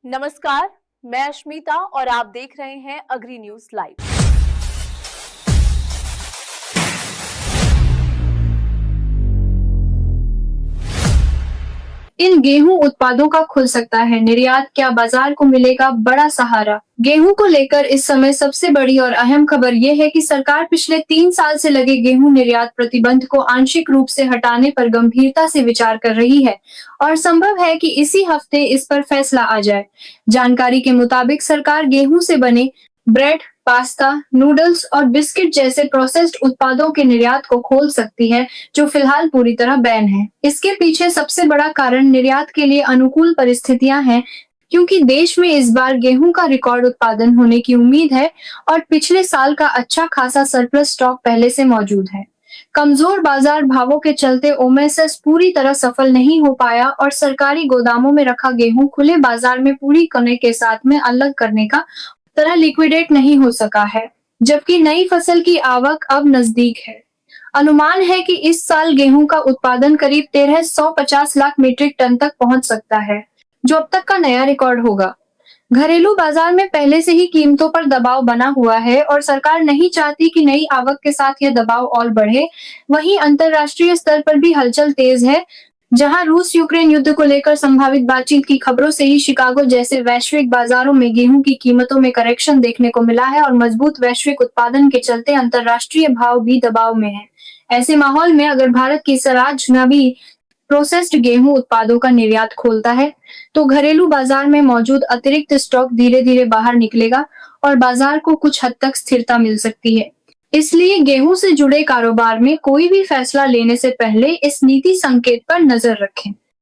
नमस्कार, मैं अश्मिता और आप देख रहे हैं अग्री न्यूज लाइव। इन गेहूं उत्पादों का खुल सकता है निर्यात, क्या बाजार को मिलेगा बड़ा सहारा। गेहूं को लेकर इस समय सबसे बड़ी और अहम खबर ये है कि सरकार पिछले 3 साल से लगे गेहूं निर्यात प्रतिबंध को आंशिक रूप से हटाने पर गंभीरता से विचार कर रही है और संभव है कि इसी हफ्ते इस पर फैसला आ जाए। जानकारी के मुताबिक सरकार गेहूं से बने ब्रेड, पास्ता, नूडल्स और बिस्किट जैसे प्रोसेस्ड उत्पादों के निर्यात को खोल सकती है, जो फिलहाल पूरी तरह बैन है। इसके पीछे सबसे बड़ा कारण निर्यात के लिए अनुकूल परिस्थितियां हैं, क्योंकि देश में इस बार गेहूं का रिकॉर्ड उत्पादन होने की उम्मीद है और पिछले साल का अच्छा खासा सरप्लस स्टॉक पहले से मौजूद है। कमजोर बाजार भावों के चलते ओमेसेस पूरी तरह सफल नहीं हो पाया और सरकारी गोदामों में रखा गेहूं खुले बाजार में पूरी कने के साथ में अलग करने का तरह लिक्विडेट नहीं हो सका है, जबकि नई फसल की आवक अब नजदीक है। अनुमान है कि इस साल गेहूं का उत्पादन करीब 1350 लाख मीट्रिक टन तक पहुंच सकता है, जो अब तक का नया रिकॉर्ड होगा। घरेलू बाजार में पहले से ही कीमतों पर दबाव बना हुआ है और सरकार नहीं चाहती कि नई आवक के साथ यह दबाव और बढ़े। वहीं अंतर्राष्ट्रीय स्तर पर भी हलचल तेज है, जहां रूस यूक्रेन युद्ध को लेकर संभावित बातचीत की खबरों से ही शिकागो जैसे वैश्विक बाजारों में गेहूं की कीमतों में करेक्शन देखने को मिला है और मजबूत वैश्विक उत्पादन के चलते अंतर्राष्ट्रीय भाव भी दबाव में है। ऐसे माहौल में अगर भारत की सराहना भी प्रोसेस्ड गेहूं उत्पादों का निर्यात खोलता है, तो घरेलू बाजार में मौजूद अतिरिक्त स्टॉक धीरे धीरे बाहर निकलेगा और बाजार को कुछ हद तक स्थिरता मिल सकती है। इसलिए गेहूं से जुड़े कारोबार में कोई भी फैसला लेने से पहले इस नीति संकेत पर नजर रखें।